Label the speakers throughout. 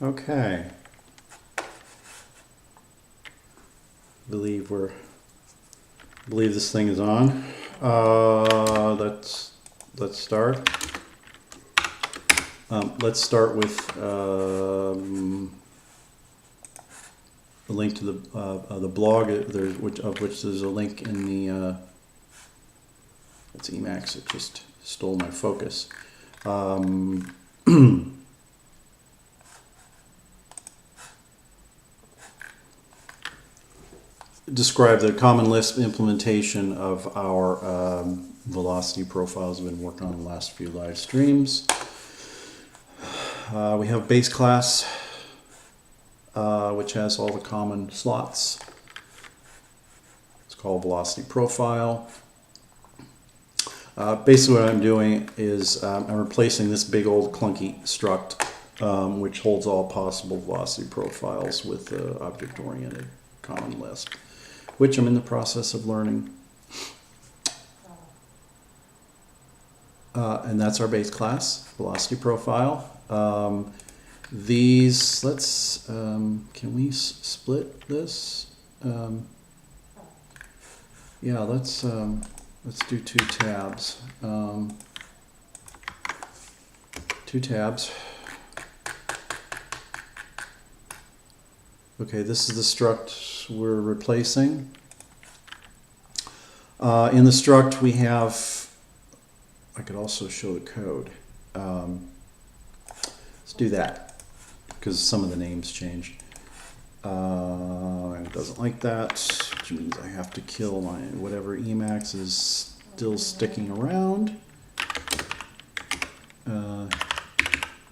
Speaker 1: Okay. Believe this thing is on. Let's start. Let's start with a link to the blog. Of which there's a link in the. It's Emacs. It just stole my focus. Describe the common Lisp implementation of our velocity profiles we've been working on the last few live streams. We have base class, which has all the common slots. It's called velocity profile. Basically what I'm doing is I'm replacing this big old clunky struct, which holds all possible velocity profiles with object-oriented common Lisp, which I'm in the process of learning. And that's our base class, velocity profile. These, let's, can we split this? Yeah, let's do two tabs. Two tabs. Okay, this is the struct we're replacing. In the struct we have, I could also show the code. Let's do that, because some of the names changed. And it doesn't like that, which means I have to kill my whatever Emacs is still sticking around.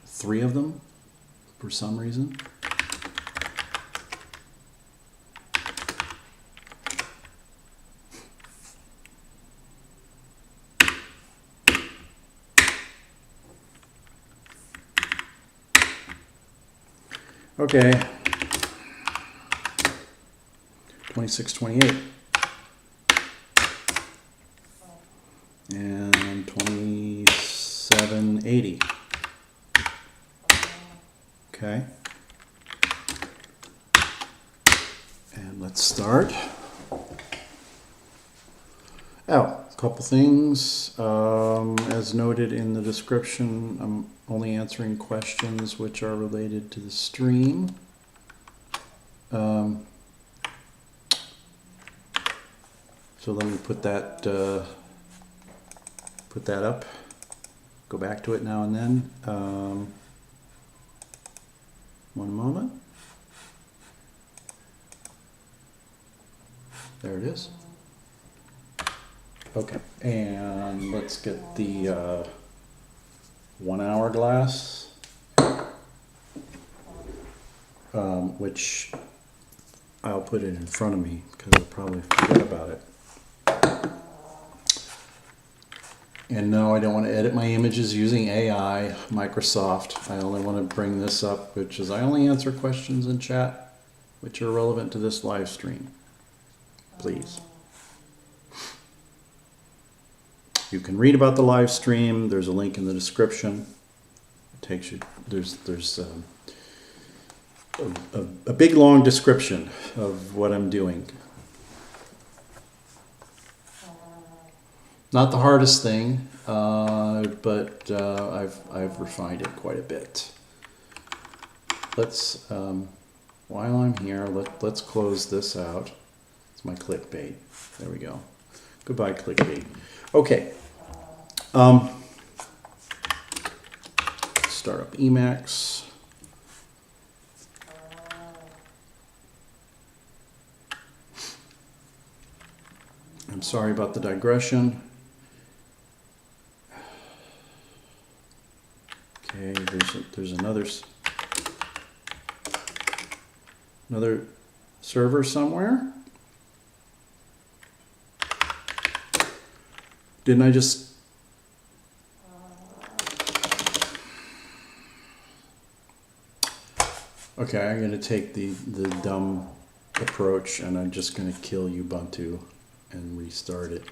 Speaker 1: 3 of them, for some reason. Okay, 2628 and 2780. Okay, and let's start. A couple things. As noted in the description, I'm only answering questions which are related to the stream. So let me put that up. Go back to it now and then. One moment. There it is. Okay, and let's get the 1 hour glass, which I'll put it in front of me because I'll probably forget about it. And no, I don't want to edit my images using AI, Microsoft. I only want to bring this up, which is I only answer questions in chat which are relevant to this live stream. Please. You can read about the live stream. There's a link in the description. It takes you. There's a big long description of what I'm doing. Not the hardest thing, but I've refined it quite a bit. Let's while I'm here, let's close this out. It's my clickbait. There we go. Goodbye, clickbait. Okay. Start up Emacs. I'm sorry about the digression. Okay, there's another server somewhere. Didn't I just... Okay, I'm going to take the dumb approach and I'm just going to kill Ubuntu and restart it.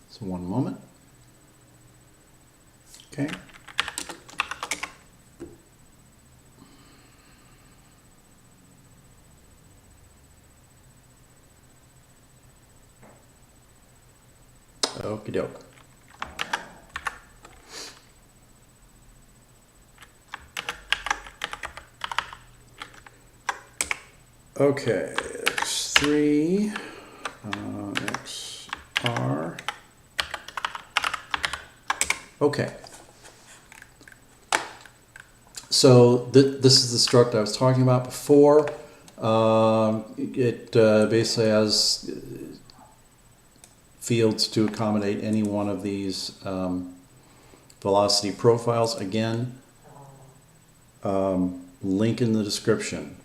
Speaker 1: So one moment. Okay, Okie doke. Okay, x3, xr. Okay. So this is the struct I was talking about before. It basically has fields to accommodate any one of these velocity profiles. Again, link in the description,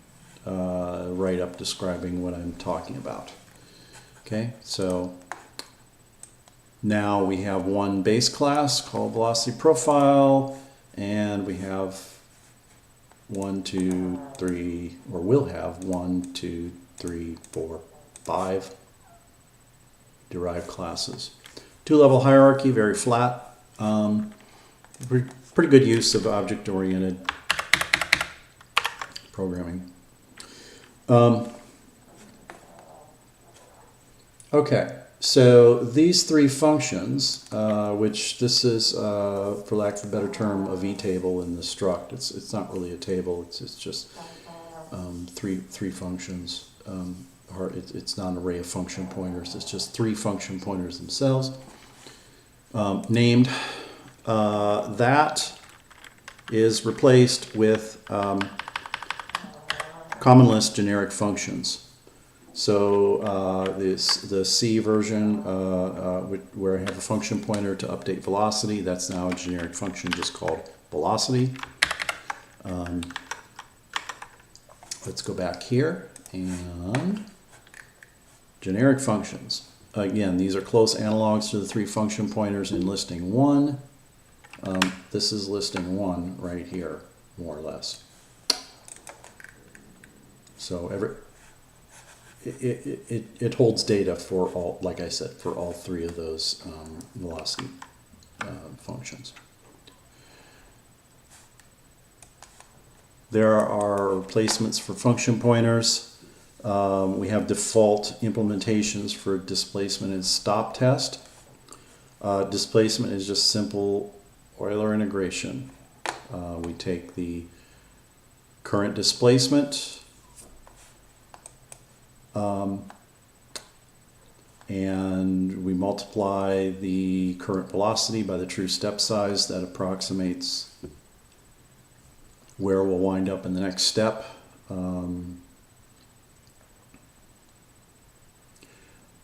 Speaker 1: write up describing what I'm talking about. Okay, so now we have one base class called velocity profile, and we have 1, 2, 3, or will have 1, 2, 3, 4, 5 derived classes. Two-level hierarchy, very flat. Pretty good use of object-oriented programming. Okay, so these three functions, which this is, for lack of a better term, a v-table in the struct. It's not really a table. It's just three functions. It's not an array of function pointers. It's just three function pointers themselves. Named. That is replaced with common Lisp generic functions. So the C version, where I have a function pointer to update velocity, that's now a generic function just called velocity. Let's go back here and generic functions. Again, these are close analogs to the three function pointers in listing 1. This is listing 1 right here, more or less. So it holds data for all, like I said, for all three of those velocity functions. There are replacements for function pointers. We have default implementations for displacement and stop test. Displacement is just simple Euler integration. We take the current displacement and we multiply the current velocity by the true step size that approximates where we'll wind up in the next step.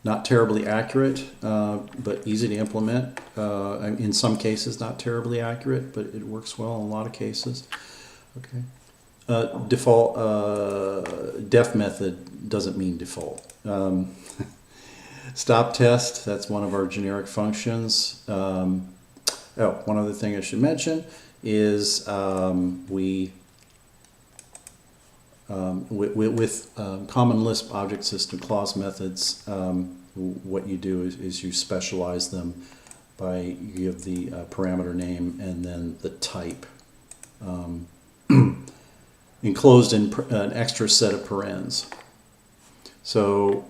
Speaker 1: Not terribly accurate, but easy to implement. In some cases, not terribly accurate, but it works well in a lot of cases. Okay. Default def method doesn't mean default. Stop test, that's one of our generic functions. One other thing I should mention is with common Lisp object system CLOS methods, what you do is you specialize them by you give the parameter name and then the type. Enclosed in an extra set of parens. So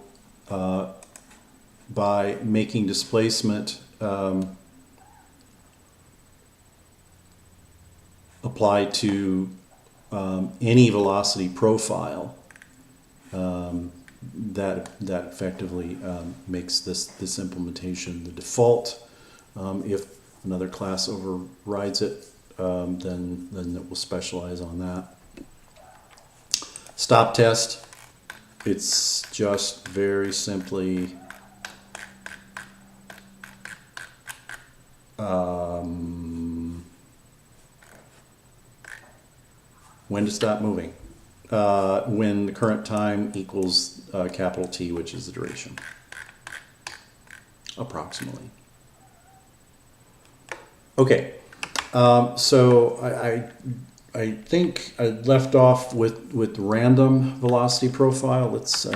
Speaker 1: by making displacement apply to any velocity profile, that effectively makes this implementation the default. If another class overrides it, then it will specialize on that. Stop test, it's just very simply when to stop moving, when the current time equals capital T, which is the duration, approximately. Okay, so I think I left off with random velocity profile. Let's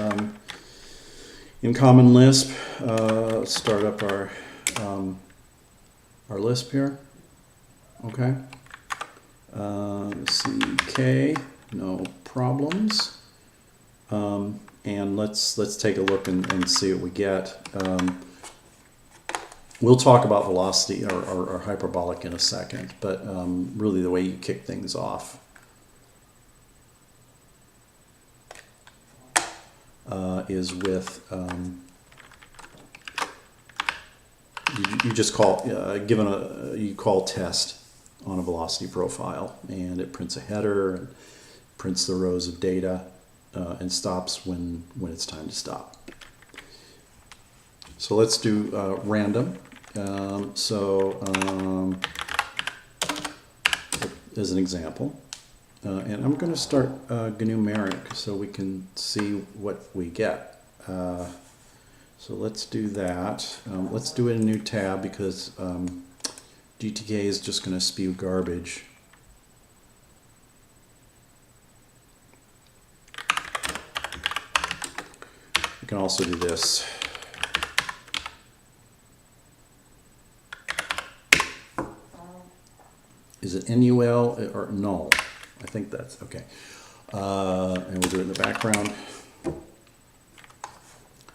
Speaker 1: in common Lisp, let's start up our Lisp here. Okay. Let's see, K, no problems. And let's take a look and see what we get. We'll talk about velocity or hyperbolic in a second, but really the way you kick things off is with you just call you call test on a velocity profile, and it prints a header and prints the rows of data and stops when it's time to stop. So let's do random. As an example, and I'm going to start numeric so we can see what we get. So let's do that. Let's do it in a new tab because GTK is just going to spew garbage. We can also do this. Is it NUL or null? I think that's okay. And we'll do it in the background.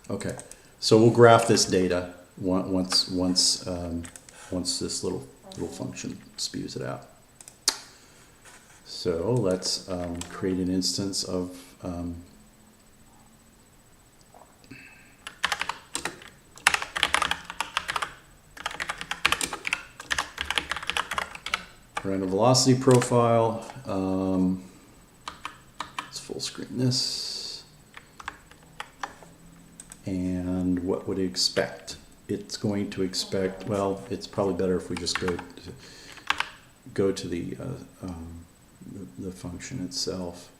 Speaker 1: Okay, so we'll graph this data once this little function spews it out. So let's create an instance of random velocity profile. Let's full screen this. And what would it expect? It's going to expect, well, it's probably better if we just go to the function itself.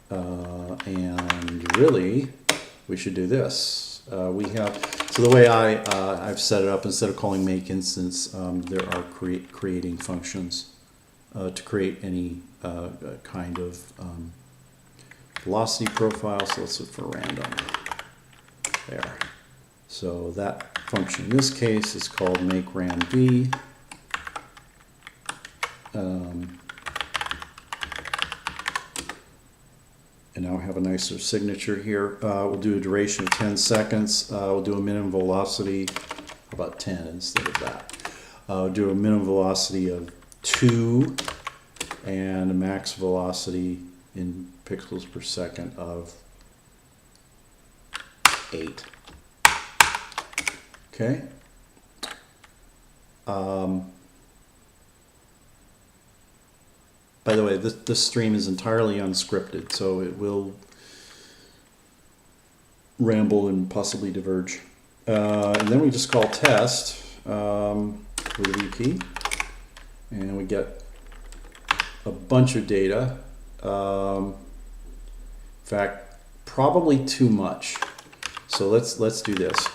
Speaker 1: And really, we should do this. So the way I've set it up, instead of calling make instance, there are creating functions to create any kind of velocity profile. So let's look for random. There. So that function in this case is called make randv. And now I have a nicer signature here. We'll do a duration of 10 seconds. We'll do a minimum velocity, about 10 instead of that. We'll do a minimum velocity of 2 and a max velocity in pixels per second of 8. Okay. By the way, this stream is entirely unscripted, so it will ramble and possibly diverge. And then we just call test with a VP, and we get a bunch of data. In fact, probably too much. So let's do this.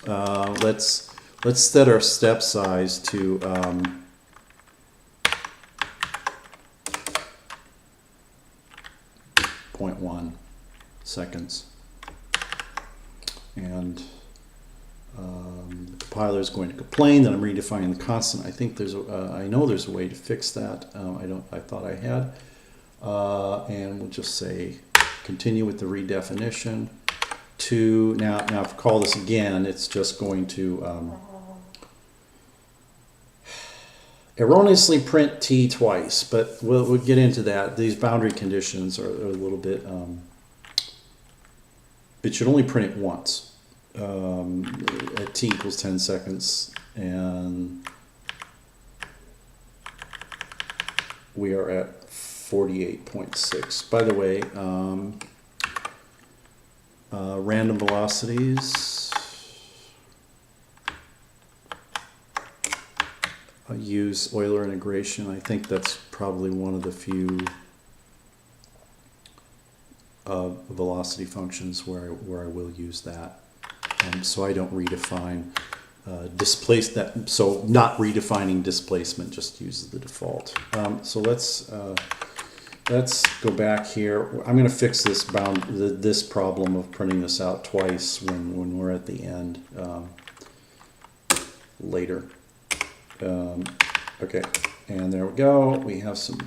Speaker 1: Let's set our step size to 0.1 seconds, and the compiler is going to complain that I'm redefining the constant. I think I know there's a way to fix that. I thought I had, and we'll just say continue with the redefinition. Now if I call this again, it's just going to erroneously print t twice, but we'll get into that. These boundary conditions are a little bit, it should only print it once at t equals 10 seconds, and we are at 48.6. By the way, random velocities. Use Euler integration. I think that's probably one of the few velocity functions where I will use that. So I don't redefine so not redefining displacement, just uses the default. So let's go back here. I'm going to fix this problem of printing this out twice when we're at the end later. Okay, and there we go. We have some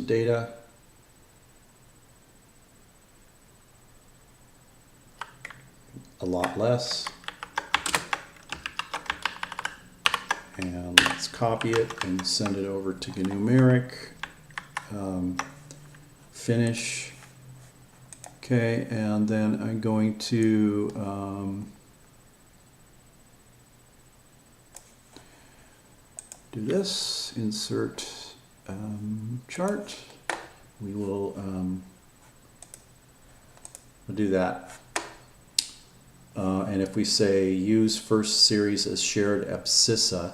Speaker 1: data. A lot less. And let's copy it and send it over to numeric. Finish. Okay, and then I'm going to do this, insert chart. We will we'll do that. And if we say use first series as shared abscissa,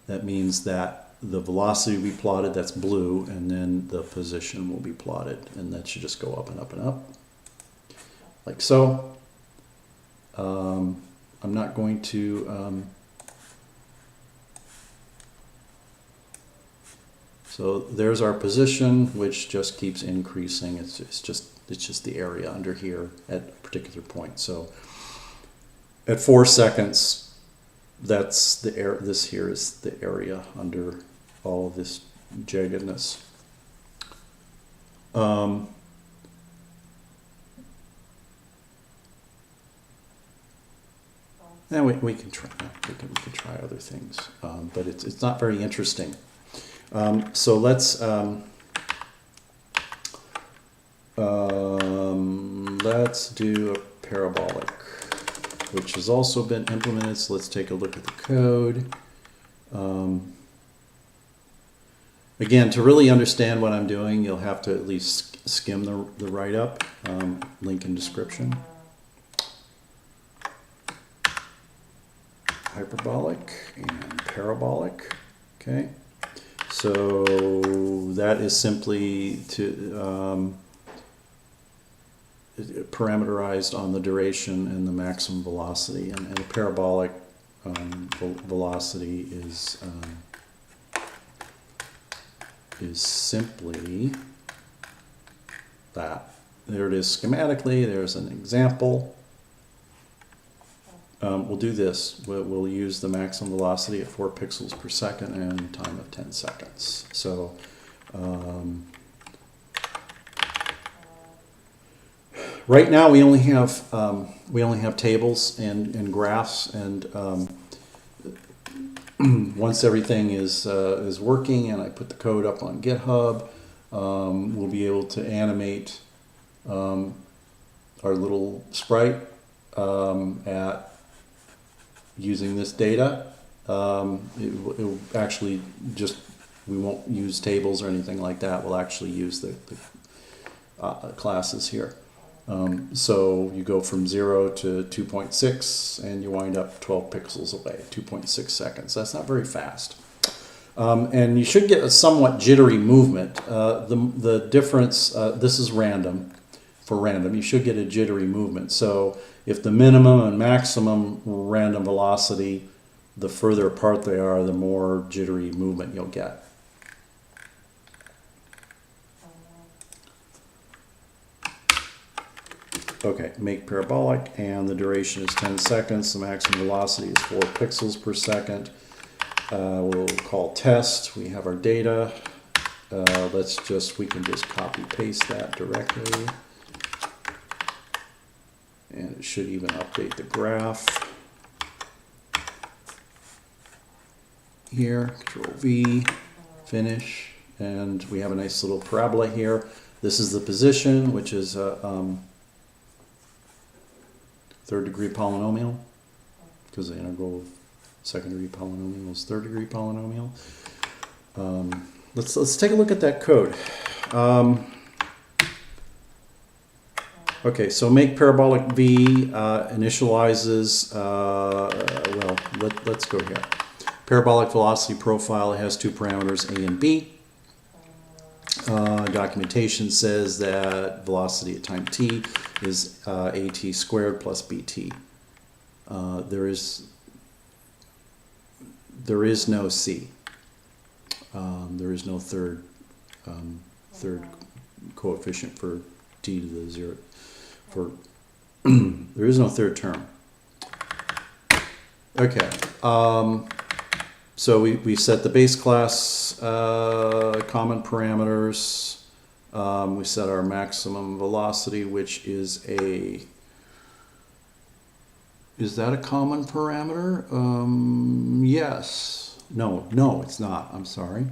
Speaker 1: that means that the velocity will be plotted, that's blue, and then the position will be plotted, and that should just go up and up and up, like so. I'm not going to, so there's our position, which just keeps increasing. It's just the area under here at a particular point. So at 4 seconds, that's the air. This here is the area under all of this jaggedness. And we can try. We can try other things, but it's not very interesting. So let's do a parabolic, which has also been implemented. So let's take a look at the code. Again, to really understand what I'm doing, you'll have to at least skim the write-up. Link in description. Hyperbolic and parabolic. Okay, so that is simply to parameterized on the duration and the maximum velocity, and the parabolic velocity is simply that. There it is schematically. There's an example. We'll do this. We'll use the maximum velocity at 4 pixels per second and time of 10 seconds. So right now we only have tables and graphs, and once everything is working and I put the code up on GitHub, we'll be able to animate our little sprite at using this data. It will actually just, we won't use tables or anything like that. We'll actually use the classes here. So you go from 0 to 2.6 and you wind up 12 pixels away, 2.6 seconds. That's not very fast. And you should get a somewhat jittery movement. The difference, this is random. For random, you should get a jittery movement. So if the minimum and maximum random velocity, the further apart they are, the more jittery movement you'll get. Okay, make parabolic, and the duration is 10 seconds. The maximum velocity is 4 pixels per second. We'll call test. We have our data. We can just copy paste that directly. And it should even update the graph. Here, Control V, finish, and we have a nice little parabola here. This is the position, which is a third-degree polynomial, because the integral of second-degree polynomial is third-degree polynomial. Let's take a look at that code. Okay, so make parabolic V initializes, well, let's go here. Parabolic velocity profile has 2 parameters, A and B. Documentation says that velocity at time t is at squared plus bt. There is no c. There is no third coefficient for t to the 0. There is no third term. Okay. So we set the base class common parameters. We set our maximum velocity, which is is that a common parameter? Yes. No, it's not. I'm sorry.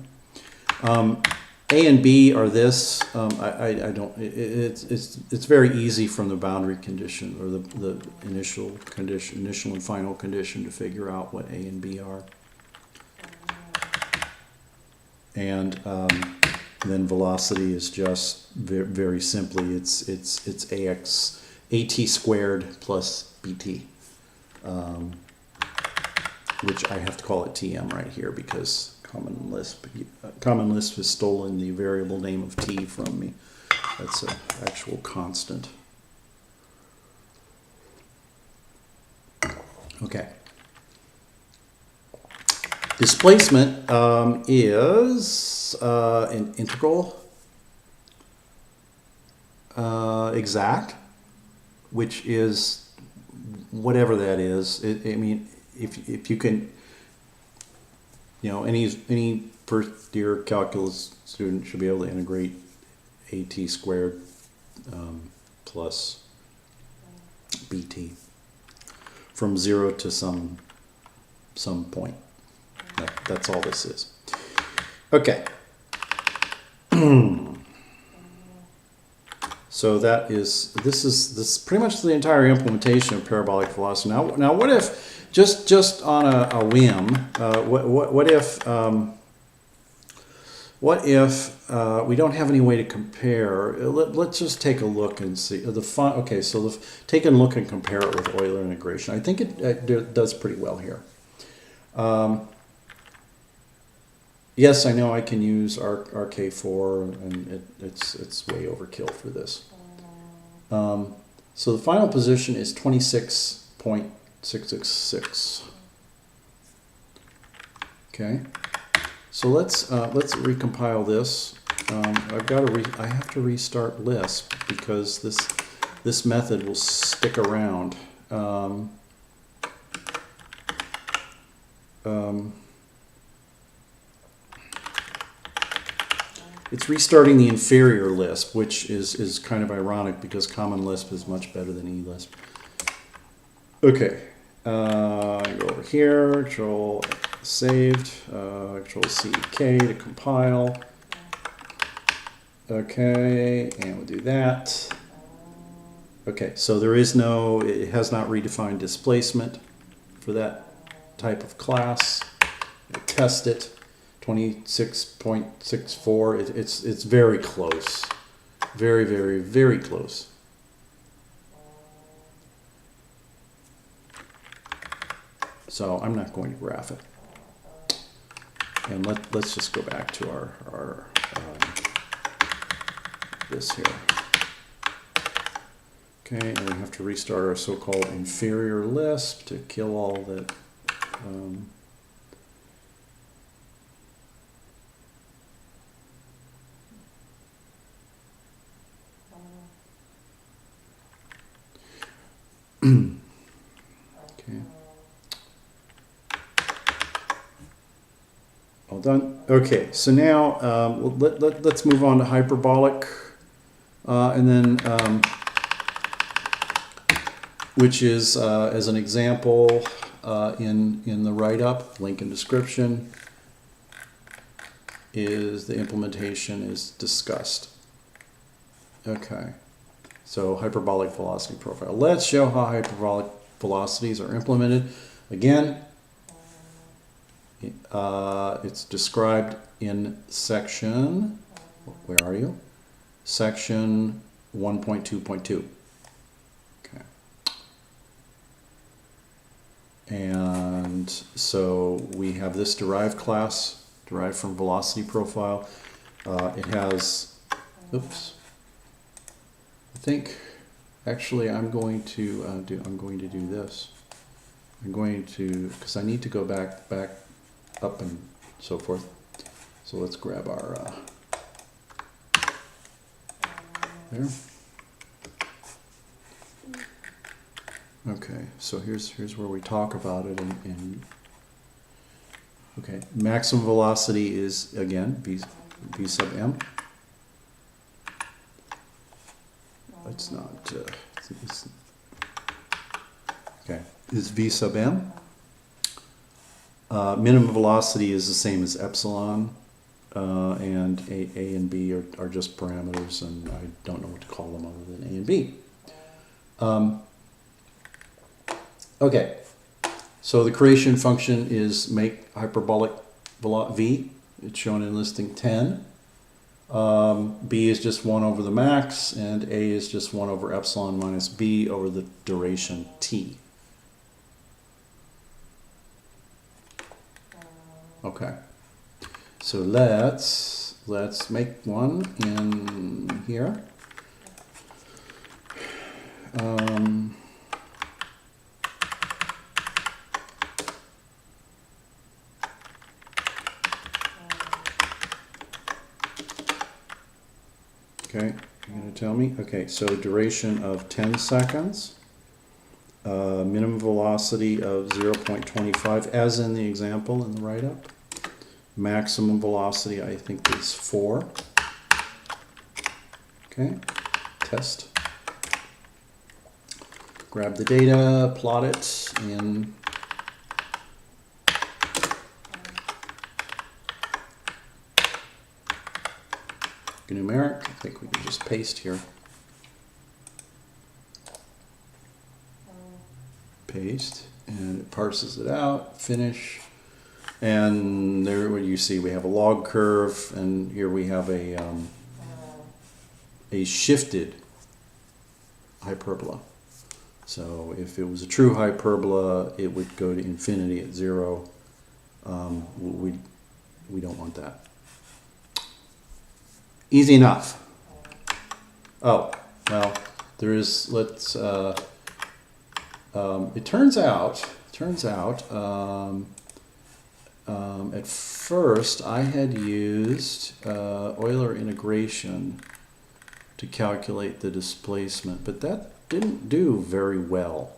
Speaker 1: A and B are this. I don't. It's very easy from the boundary condition or the initial condition, initial and final condition to figure out what A and B are. And then velocity is just very simply it's at squared plus bt, which I have to call it tm right here because Common Lisp has stolen the variable name of t from me. That's an actual constant. Okay. Displacement is an integral exact, which is whatever that is. I mean, if you can, any first year calculus student should be able to integrate at squared plus bt from 0 to some point. That's all this is. Okay. So this is pretty much the entire implementation of parabolic velocity. Now what if just on a whim, what if we don't have any way to compare? Let's just take a look and see okay. So take a look and compare it with Euler integration. I think it does pretty well here. Yes, I know I can use RK4, and it's way overkill for this. So the final position is 26.666. Okay, so let's recompile this. I have to restart Lisp because this method will stick around. It's restarting the inferior Lisp, which is kind of ironic because Common Lisp is much better than eLisp. Okay, I go over here, Control saved, Control CK to compile. Okay, and we'll do that. Okay, so it has not redefined displacement for that type of class. We'll test it. 26.64. It's very close, very, very, very close. So I'm not going to graph it. And let's just go back to our this here. Okay, and we have to restart our so-called inferior Lisp to kill all that. Okay. All done. Okay, so now let's move on to hyperbolic, and then which is as an example in the write-up, link in description, is the implementation is discussed. Okay. So hyperbolic velocity profile. Let's show how hyperbolic velocities are implemented. Again, it's described in section, where are you? Section 1.2.2. Okay. And so we have this derived class, derived from velocity profile. It has, oops. I think actually I'm going to do this. I'm going to, because I need to go back up and so forth. So let's grab our there. Okay, so here's where we talk about it in okay, maximum velocity is again v sub m. It's not, okay, is v sub m. Minimum velocity is the same as epsilon, and A and B are just parameters, and I don't know what to call them other than A and B. Okay, so the creation function is make hyperbolic v. It's shown in listing 10. B is just 1 over the max, and A is just 1 over epsilon minus B over the duration t. Okay, so let's make one in here. Okay, you're going to tell me? Okay, so duration of 10 seconds, minimum velocity of 0.25, as in the example in the write-up. Maximum velocity, I think, is 4. Okay, test. Grab the data, plot it in numeric. I think we can just paste here. Paste, and it parses it out, finish. And there what you see, we have a log curve, and here we have a shifted hyperbola. So if it was a true hyperbola, it would go to infinity at 0. We don't want that. Easy enough. Oh, well, there is, let's, it turns out, at first I had used Euler integration to calculate the displacement, but that didn't do very well.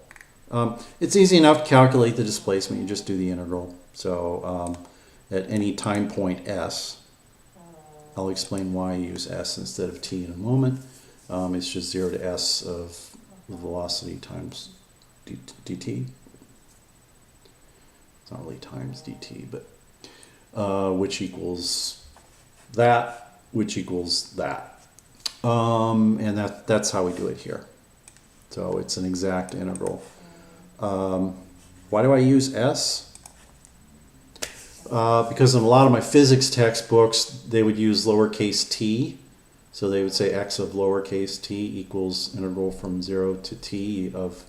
Speaker 1: It's easy enough to calculate the displacement, you just do the integral. So at any time point s, I'll explain why I use s instead of t in a moment. It's just 0 to s of the velocity times dt. It's not really times dt, but which equals that, which equals that. And that's how we do it here. So it's an exact integral. Why do I use s? Because in a lot of my physics textbooks, they would use lowercase t. So they would say x of lowercase t equals integral from 0 to t of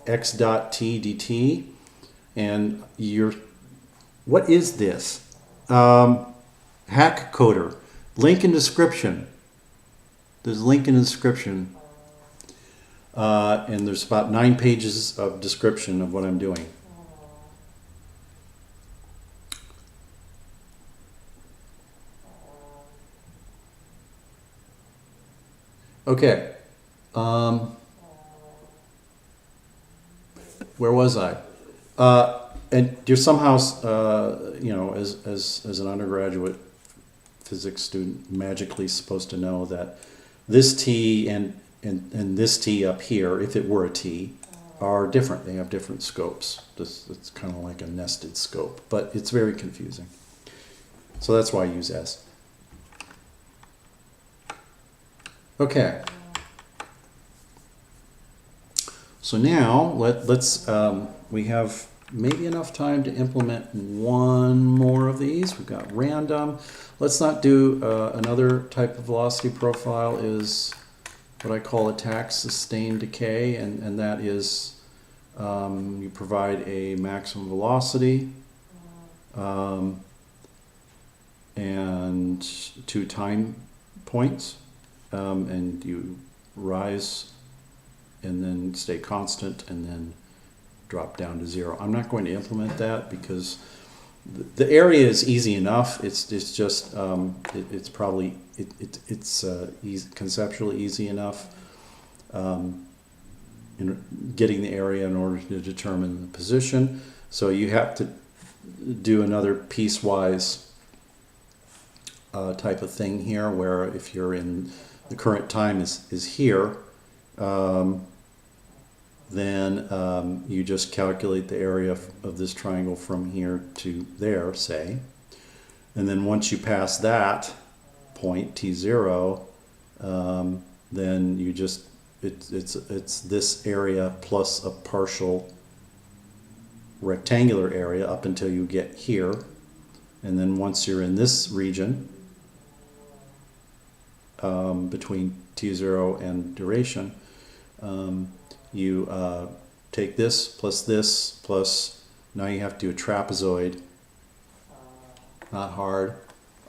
Speaker 1: x dot t dt. And what is this? Hack coder. Link in description. There's a link in the description. And there's about 9 pages of description of what I'm doing. Okay. Where was I? And you're somehow, you know, as an undergraduate physics student, magically supposed to know that this t and this t up here, if it were a t, are different. They have different scopes. It's kind of like a nested scope, but it's very confusing. So that's why I use s. Okay. So now let's we have maybe enough time to implement one more of these. We've got random. Let's not do another type of velocity profile is what I call attack sustained decay, and that is you provide a maximum velocity and 2 time points, and you rise and then stay constant and then drop down to 0. I'm not going to implement that because the area is easy enough. It's just it's probably easy, conceptually easy enough in getting the area in order to determine the position. So you have to do another piecewise type of thing here, where if you're in the current time is here, then you just calculate the area of this triangle from here to there, say. And then once you pass that point, T0, then you just, it's this area plus a partial rectangular area up until you get here. And then once you're in this region, between T0 and duration, you take this, plus now you have to do a trapezoid. Not hard,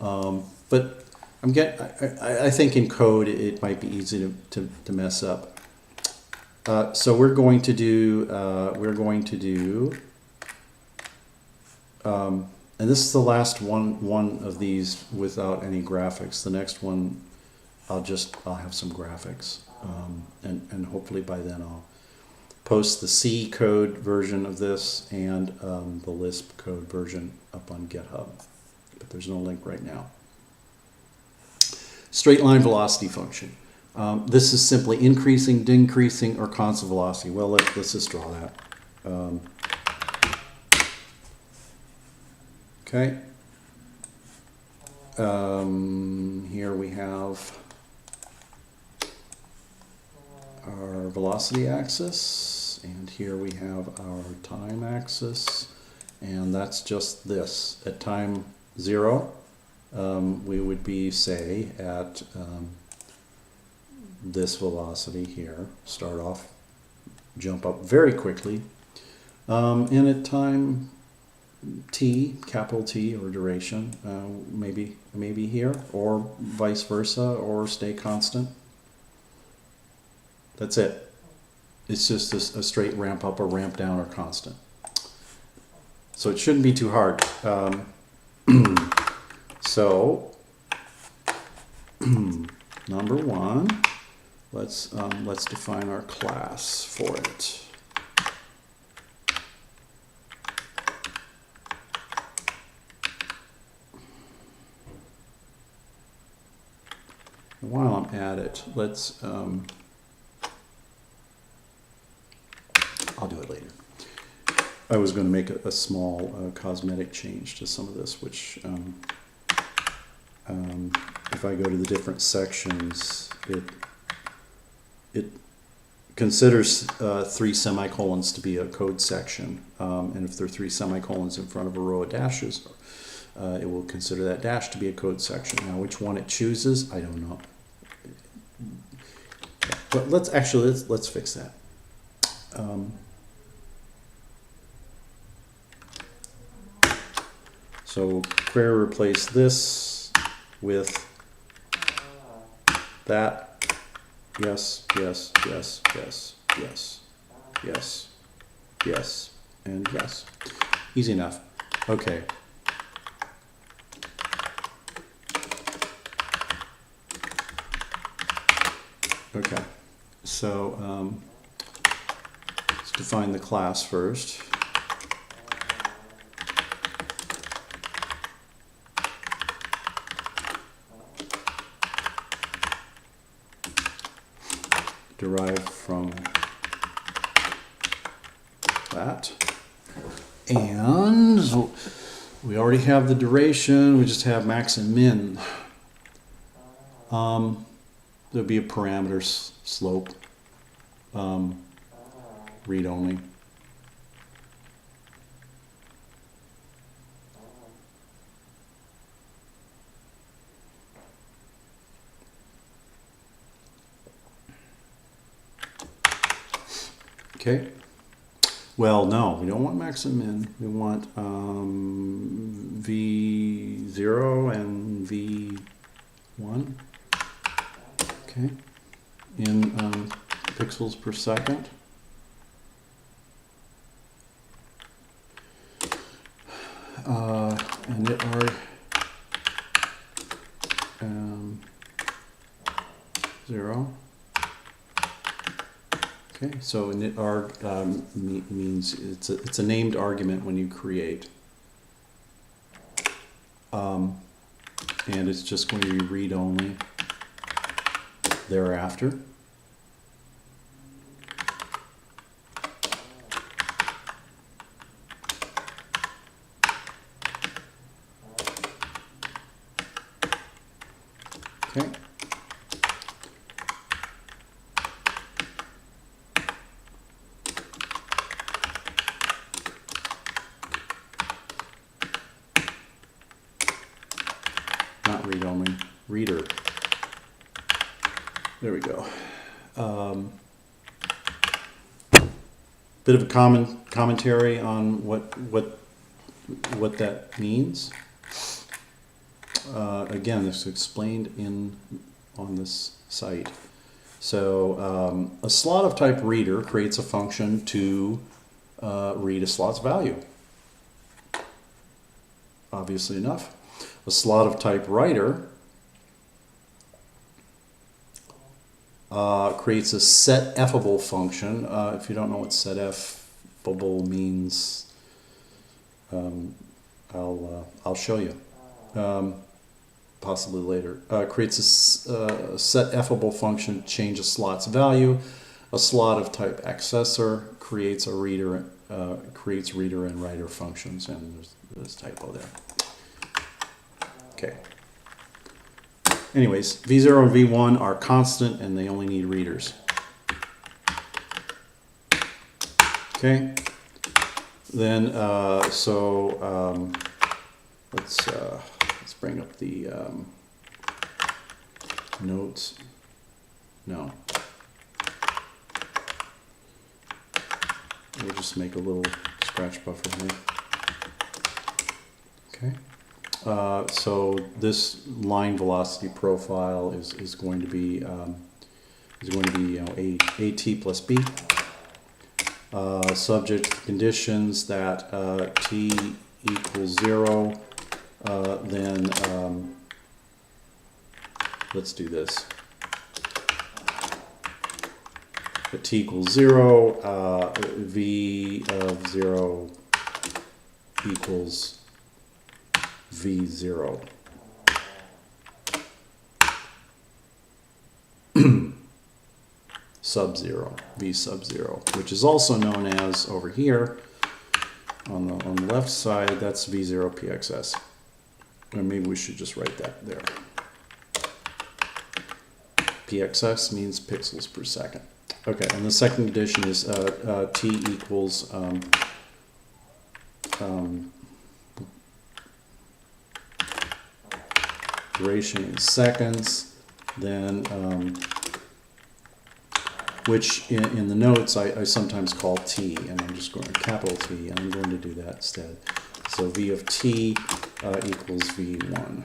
Speaker 1: but I think in code it might be easy to mess up. So we're going to do and this is the last one of these without any graphics. The next one I'll have some graphics, and hopefully by then I'll post the C code version of this and the Lisp code version up on GitHub, but there's no link right now. Straight line velocity function. This is simply increasing, decreasing, or constant velocity. Well, let's just draw that. Okay. Here we have our velocity axis, and here we have our time axis, and that's just this. At time 0, we would be, say, at this velocity here. Start off, jump up very quickly, and at time t, capital T, or duration, maybe here, or vice versa, or stay constant. That's it. It's just a straight ramp up or ramp down or constant. So it shouldn't be too hard. So number one, let's define our class for it. And while I'm at it, let's I'll do it later. I was going to make a small cosmetic change to some of this, which if I go to the different sections, it considers 3 semicolons to be a code section, and if there are 3 semicolons in front of a row of dashes, it will consider that dash to be a code section. Now, which one it chooses, I don't know. But let's fix that. So query replace this with that. Yes, yes, yes, yes, yes, yes, yes, and yes. Easy enough. Okay. Okay. So let's define the class first. Derived from that, and so we already have the duration. We just have max and min. There'll be a parameter slope, read only. Okay. Well, no, we don't want max and min. We want V0 and V1. Okay. In pixels per second. And it are 0. Okay, so init arg means it's a named argument when you create, and it's just going to be read only thereafter. Okay. Not read only, reader. There we go. Bit of a commentary on what that means. Again, this is explained on this site. So a slot of type reader creates a function to read a slot's value. Obviously enough. A slot of type writer creates a setFable function. If you don't know what setFable means, I'll show you. Possibly later. Creates a setFable function to change a slot's value. A slot of type accessor creates a reader, creates reader and writer functions, and there's typo there. Okay. Anyways, V0 and V1 are constant and they only need readers. Okay. Then let's bring up the notes. No. We'll just make a little scratch buffer here. Okay. So this line velocity profile is going to be AT plus B. Subject to conditions that t equals 0. Then let's do this. At t equals 0, v of 0 equals V0. Sub 0, V sub 0, which is also known as, over here on the left side, that's V0 PXS. Or maybe we should just write that there. PXS means pixels per second. Okay, and the second condition is t equals duration in seconds, then which in the notes I sometimes call t, and I'm just going to capital T, and I'm going to do that instead. So V of t equals V1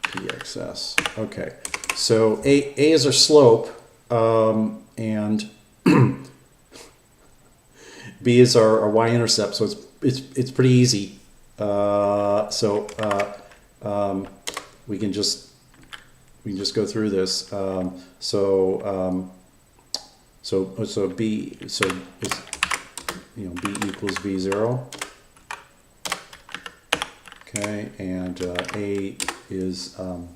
Speaker 1: PXS. Okay, so A is our slope, and B is our y-intercept, so it's pretty easy. We can just go through this. So B, so it's, B equals V0. Okay, and A is well,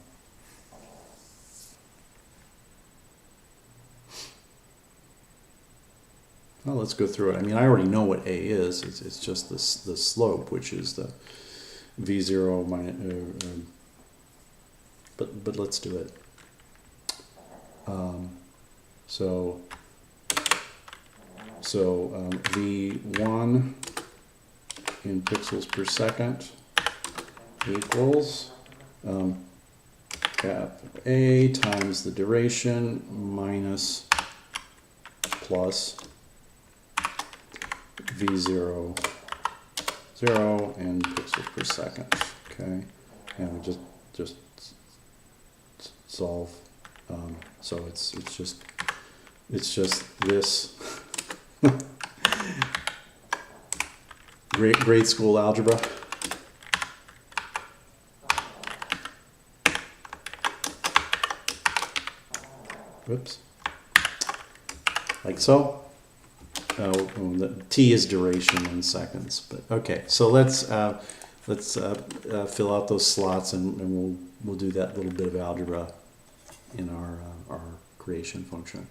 Speaker 1: let's go through it. I mean, I already know what A is. It's just the slope, which is the V0 minus. But let's do it. V1 in pixels per second equals cap A times the duration minus plus V0 0 in pixels per second. Okay, and we just solve. So it's just this. Grade school algebra. Whoops. Like so. The t is duration in seconds, but okay. So let's fill out those slots, and we'll do that little bit of algebra in our creation function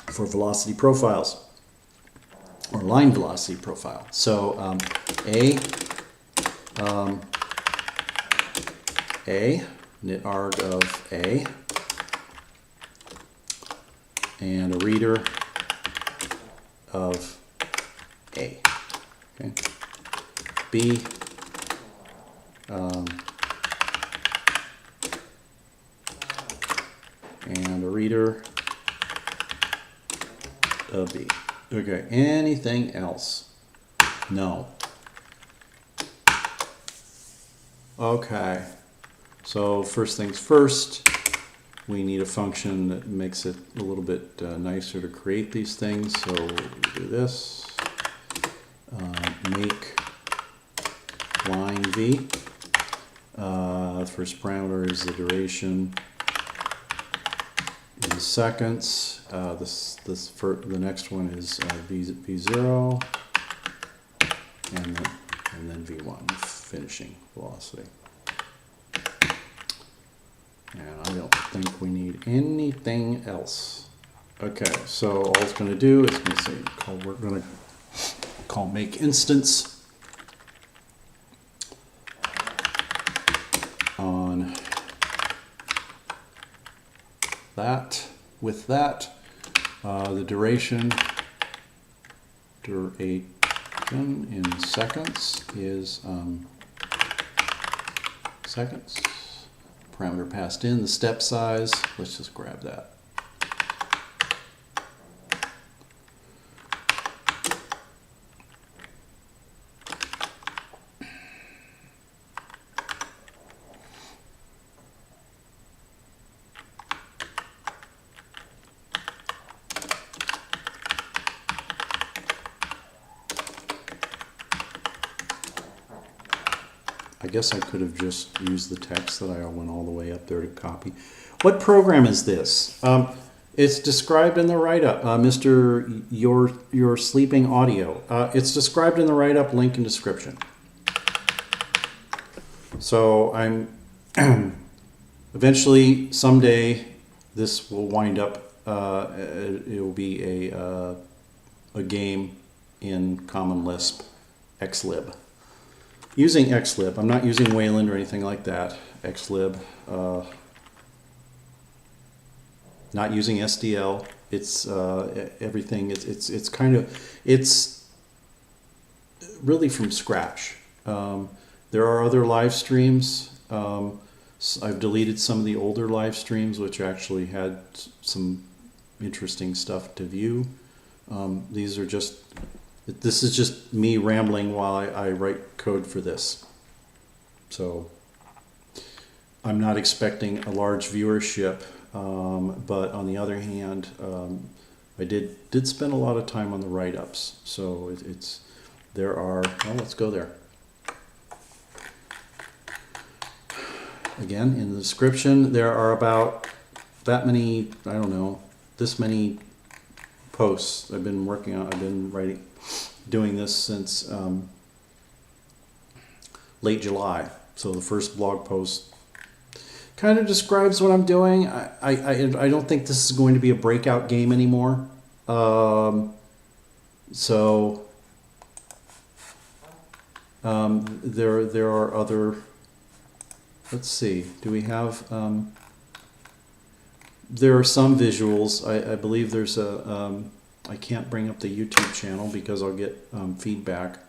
Speaker 1: for velocity profiles or line velocity profile. So A A, init arg of A, and a reader of A. Okay. B, and a reader of B. Okay, anything else? No. Okay, so first things first, we need a function that makes it a little bit nicer to create these things. So we'll do this, make line V. First parameter is the duration in seconds. The next one is V0, and then V1, finishing velocity. And I don't think we need anything else. Okay, so all it's going to do is going to say we're going to call make instance on that. With that, the duration in seconds is seconds. Parameter passed in, the step size. Let's just grab that. I guess I could have just used the text that I went all the way up there to copy. What program is this? It's described in the write-up, Mr. Your Sleeping Audio. It's described in the write-up, link in description. So I'm eventually, someday, this will wind up. It will be a game in Common Lisp, xlib. Using xlib, I'm not using Wayland or anything like that. Xlib, not using SDL. It's everything. It's really from scratch. There are other live streams. I've deleted some of the older live streams, which actually had some interesting stuff to view. These are just. This is just me rambling while I write code for this. So I'm not expecting a large viewership, but on the other hand, I did spend a lot of time on the write-ups. So let's go there. Again, in the description, there are about that many, I don't know, this many posts I've been working on. I've been doing this since late July. So the first blog post kind of describes what I'm doing. I don't think this is going to be a breakout game anymore. There are other. Let's see. Do we have? There are some visuals. I believe there's a. I can't bring up the YouTube channel because I'll get feedback.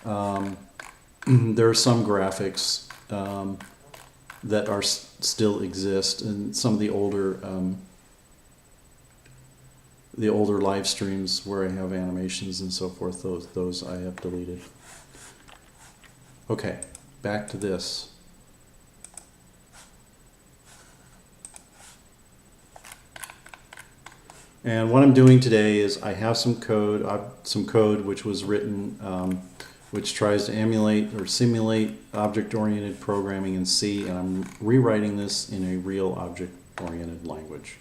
Speaker 1: There are some graphics that are still exist, and some of the older live streams where I have animations and so forth. Those I have deleted. Okay, back to this. And what I'm doing today is I have some code which was written, which tries to emulate or simulate object-oriented programming in C, and I'm rewriting this in a real object-oriented language.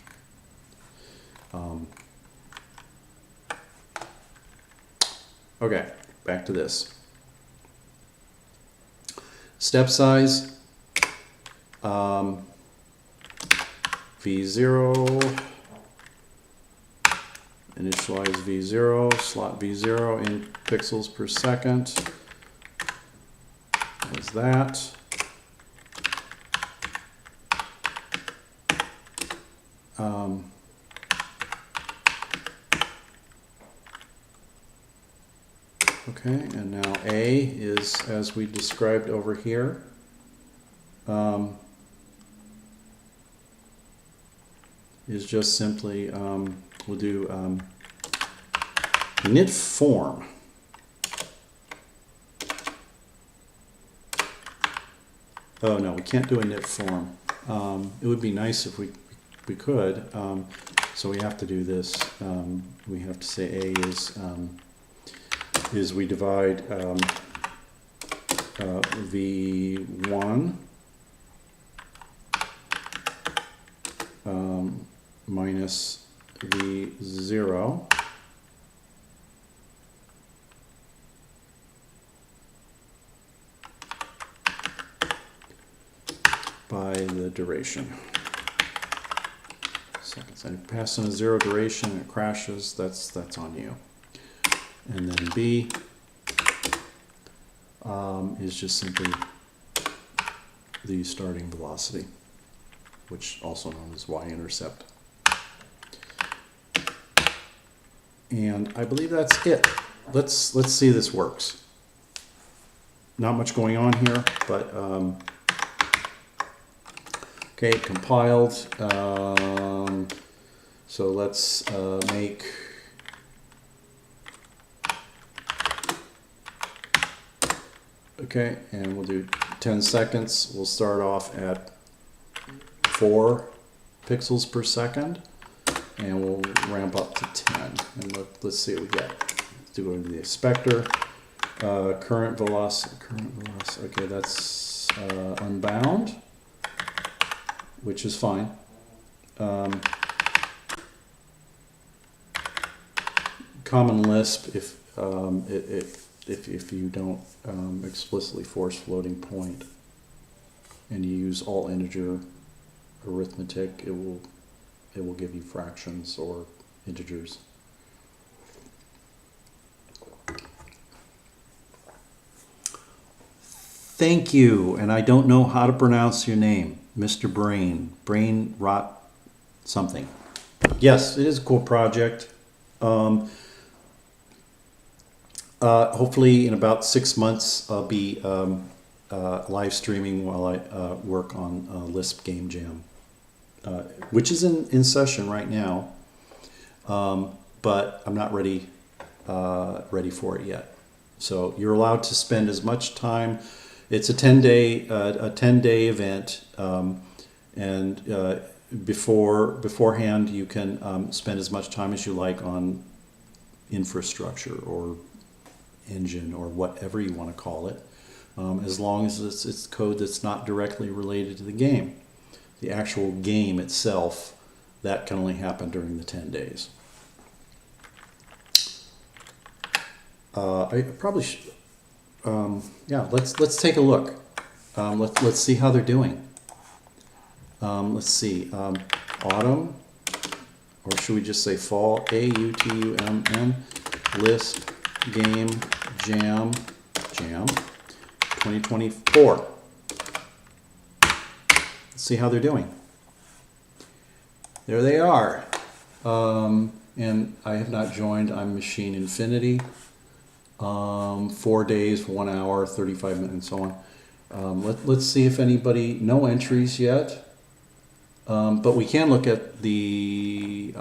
Speaker 1: Okay, back to this. Step size, V0. Initialize V0, slot V0 in pixels per second. There's that. Okay, and now A is as we described over here. Is just simply, we'll do init form. Oh no, we can't do init form. It would be nice if we could. So we have to do this. We have to say A is we divide V1 minus V0 by the duration. Seconds. And pass in a 0 duration, it crashes. That's on you. And then B is just simply the starting velocity, which also known as y-intercept. And I believe that's it. Let's see if this works. Not much going on here, but okay, compiled. So let's make okay, and we'll do 10 seconds. We'll start off at 4 pixels per second, and we'll ramp up to 10. And let's see what we get. Let's do it into the inspector. Current velocity. Okay, that's unbound, which is fine. Common Lisp, if you don't explicitly force floating point and you use all integer arithmetic, it will give you fractions or integers. Thank you, and I don't know how to pronounce your name, Mr. Brain Rot something. Yes, it is a cool project. Hopefully in about 6 months I'll be live streaming while I work on Lisp Game Jam, which is in session right now, but I'm not ready for it yet. So you're allowed to spend as much time. It's a 10-day event, and beforehand you can spend as much time as you like on infrastructure or engine or whatever you want to call it, as long as it's code that's not directly related to the game. The actual game itself, that can only happen during the 10 days. I probably should, yeah, let's take a look. Let's see how they're doing. Let's see, autumn, or should we just say fall? AUTUMN, Lisp Game Jam 2024. Let's see how they're doing. There they are. And I have not joined. I'm Machine Infinity. 4 days, 1 hour, 35 minutes, and so on. Let's see if anybody, no entries yet. But we can look at the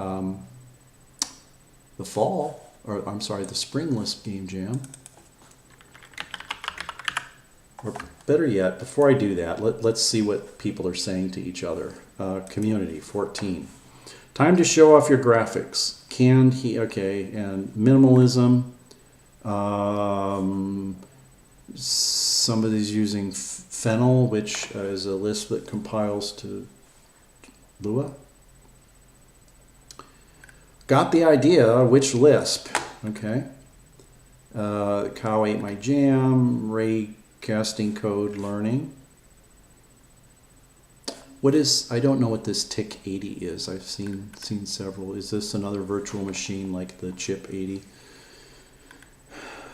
Speaker 1: fall, or I'm sorry, the spring Lisp Game Jam. Or better yet, before I do that, let's see what people are saying to each other. Community, 14. Time to show off your graphics. Okay, and minimalism. Somebody's using Fennel, which is a Lisp that compiles to Lua. Got the idea, which Lisp? Okay. Cow ate my jam, Ray casting code learning. What is, I don't know what this TIC 80 is. I've seen several. Is this another virtual machine like the chip 80?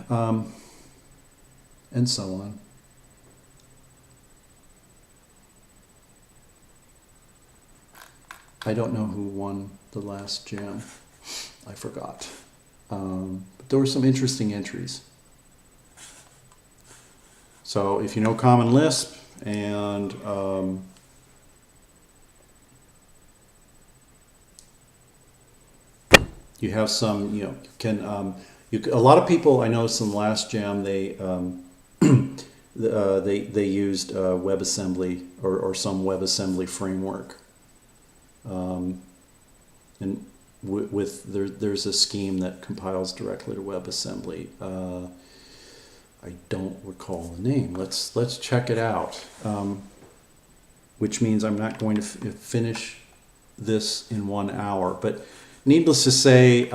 Speaker 1: And so on. I don't know who won the last jam. I forgot. But there were some interesting entries. So if you know Common Lisp and you have some, you know, a lot of people I noticed in the last jam, they they used WebAssembly or some WebAssembly framework. And there's a scheme that compiles directly to WebAssembly. I don't recall the name. Let's check it out. Which means I'm not going to finish this in 1 hour. But needless to say,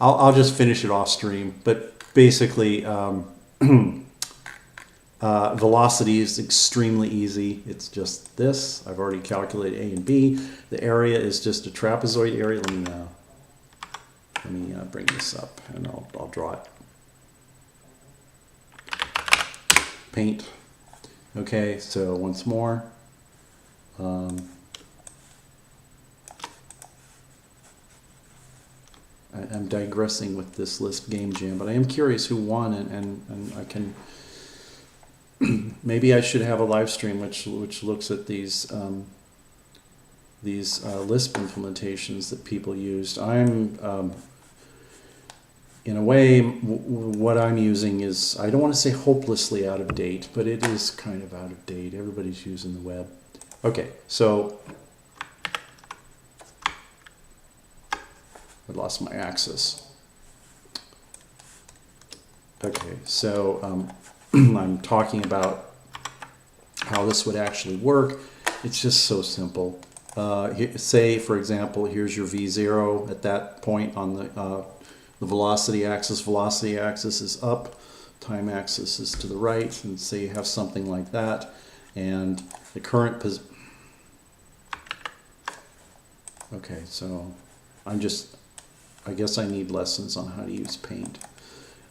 Speaker 1: I'll just finish it off stream. But basically, velocity is extremely easy. It's just this. I've already calculated A and B. The area is just a trapezoid area. Let me bring this up and I'll draw it. Paint. Okay, so once more. I'm digressing with this Lisp game jam, but I am curious who won, and I can maybe I should have a live stream which looks at these Lisp implementations that people used. I'm in a way, what I'm using is, I don't want to say hopelessly out of date, but it is kind of out of date. Everybody's using the web. Okay, so I lost my axis. Okay, so I'm talking about how this would actually work. It's just so simple. Say, for example, here's your V0 at that point on the velocity axis. Velocity axis is up, time axis is to the right, and say you have something like that, and the current position. Okay, so I guess I need lessons on how to use Paint.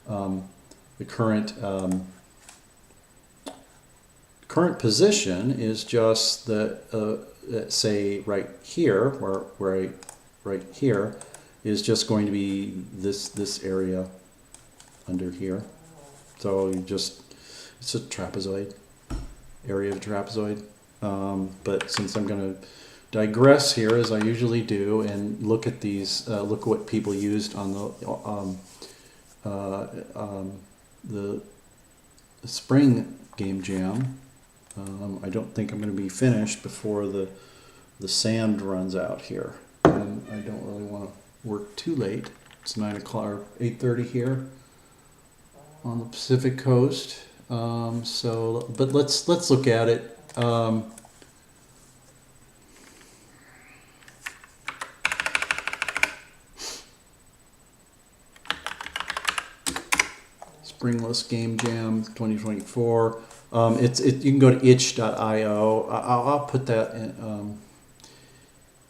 Speaker 1: The current position is just the say right here, where right here is just going to be this area under here. So it's a trapezoid, area of a trapezoid. But since I'm going to digress here, as I usually do, and look at these, look at what people used on the spring game jam. I don't think I'm going to be finished before the sand runs out here, and I don't really want to work too late. It's 9 o'clock or 8:30 here on the Pacific Coast. But let's look at it. Springless Game Jam 2024. You can go to itch.io. I'll put that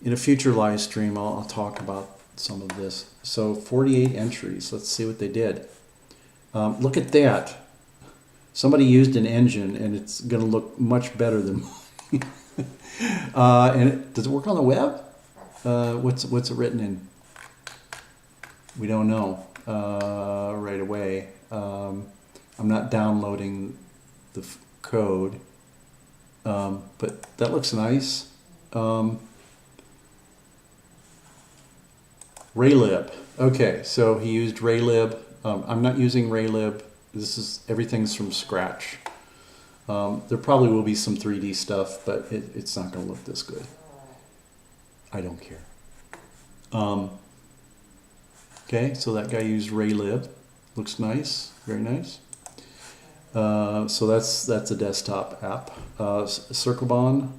Speaker 1: in a future live stream. I'll talk about some of this. So 48 entries. Let's see what they did. Look at that. Somebody used an engine, and it's going to look much better than mine. Does it work on the web? What's it written in? We don't know right away. I'm not downloading the code, but that looks nice. Raylib. Okay, so he used Raylib. I'm not using Raylib. Everything's from scratch. There probably will be some 3D stuff, but it's not going to look this good. I don't care. Okay, so that guy used Raylib. Looks nice, very nice. So that's a desktop app. Circlebond.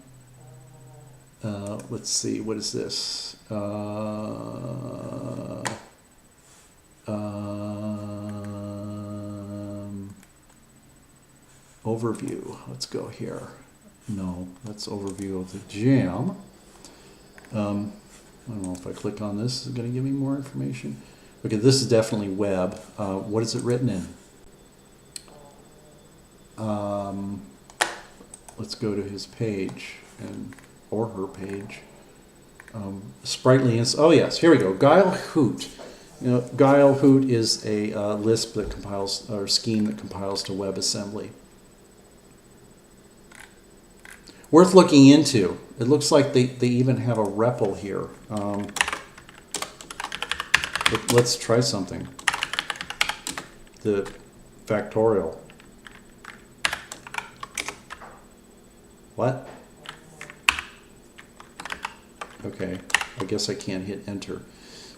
Speaker 1: Let's see, what is this? Overview. Let's go here. No, that's overview of the jam. I don't know if I click on this, is it going to give me more information? Okay, this is definitely web. What is it written in? Let's go to his page. and or her page. Sprightly, oh yes, here we go. Guile Hoot. You know, Guile Hoot is a Lisp that compiles, or scheme that compiles to WebAssembly. Worth looking into. It looks like they even have a REPL here. Let's try something. The factorial. What? Okay, I guess I can't hit enter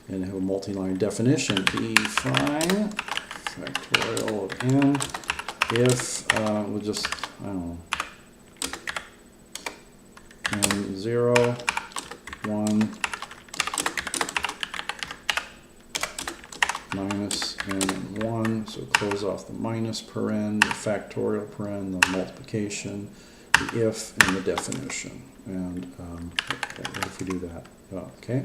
Speaker 1: and have a multi-line definition. Define factorial of n if, we'll just, I don't know, n 0, 1, minus n1, so close off the minus paren, the factorial paren, the multiplication, the if, and the definition. And what if we do that? Okay.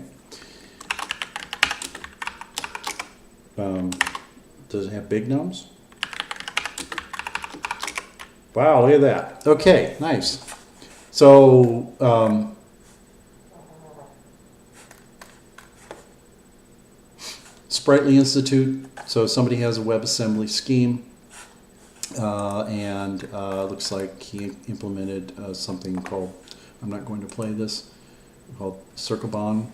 Speaker 1: Does it have big nums? Wow, look at that. Okay, nice. So, Sprightly Institute. So somebody has a WebAssembly scheme, and looks like he implemented something called, I'm not going to play this, called Circlebon.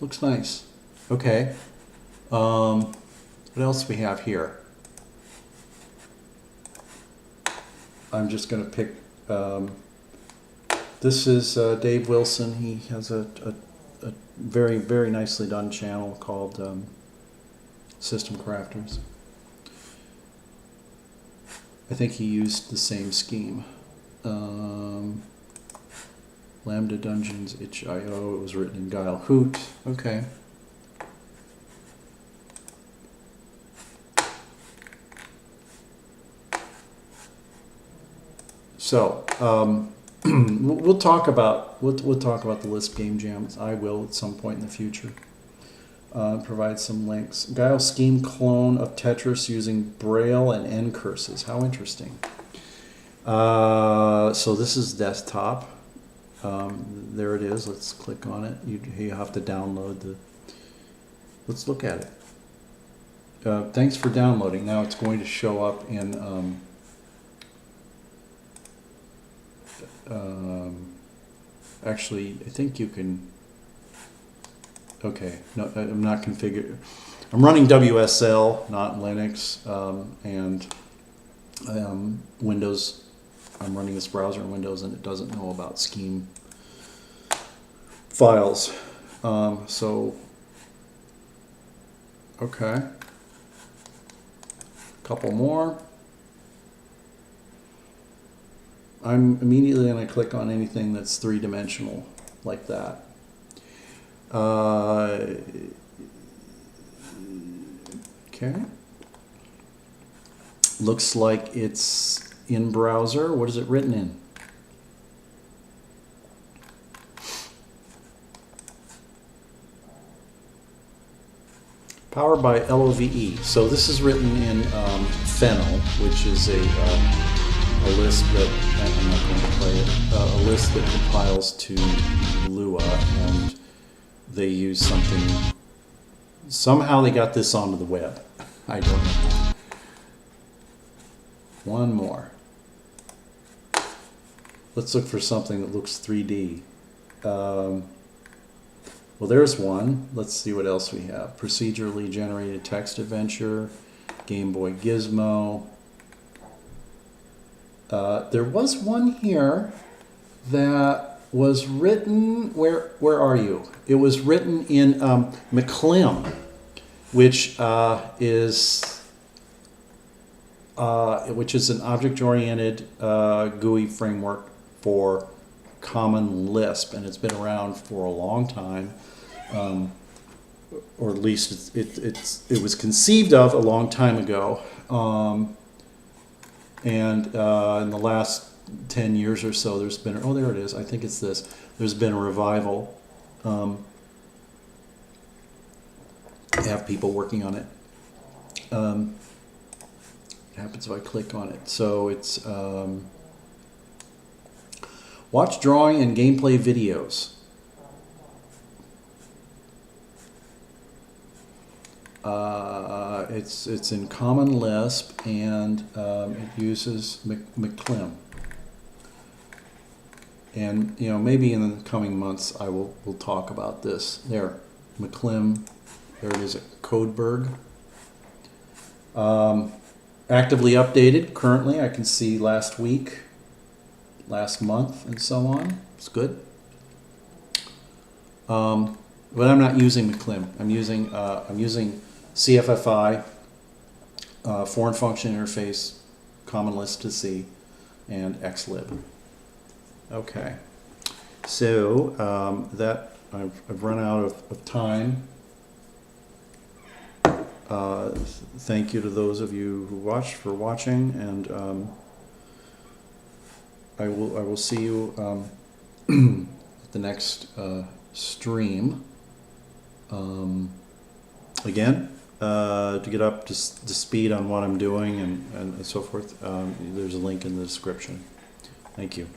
Speaker 1: Looks nice. Okay. What else do we have here? I'm just going to pick, this is Dave Wilson. He has a very, very nicely done channel called System Crafters. I think he used the same scheme. Lambda Dungeons, itch.io, it was written in Guile Hoot. Okay. So, we'll talk about the Lisp game jams. I will at some point in the future. Provide some links. Guile scheme clone of Tetris using Braille and N curses. How interesting. So this is desktop. There it is. Let's click on it. You have to download the. Let's look at it. Thanks for downloading. Now it's going to show up in. Actually, I think you can. Okay, no, I'm not configured. I'm running WSL, not Linux, and Windows. I'm running this browser in Windows, and it doesn't know about scheme files. So, okay, a couple more. I'm immediately going to click on anything that's three-dimensional like that. Okay. Looks like it's in browser. What is it written in? Powered by LOVE. So this is written in Fennel, which is a Lisp that, I'm not going to play it, a Lisp that compiles to Lua, and they use something, somehow they got this onto the web. I don't know. One more. Let's look for something that looks 3D. Well, there's one. Let's see what else we have. Procedurally generated text adventure, Game Boy Gizmo. There was one here that was written, where are you? It was written in McClim, which is an object-oriented GUI framework for Common Lisp, and it's been around for a long time, or at least it was conceived of a long time ago. And in the last 10 years or so, there's been, oh, there it is. I think it's this. There's been a revival. Have people working on it. What happens if I click on it? So it's Watch drawing and gameplay videos. It's in Common Lisp, and it uses McClim. And maybe in the coming months I will talk about this. There, McClim. There it is at Codeberg. Actively updated currently. I can see last week, last month, and so on. It's good. But I'm not using McClim. I'm using CFFI, foreign function interface, Common Lisp to C, and XLib. Okay. So that I've run out of time. Thank you to those of you who watched for watching, and I will see you at the next stream. Again, to get up to speed on what I'm doing and so forth, there's a link in the description. Thank you.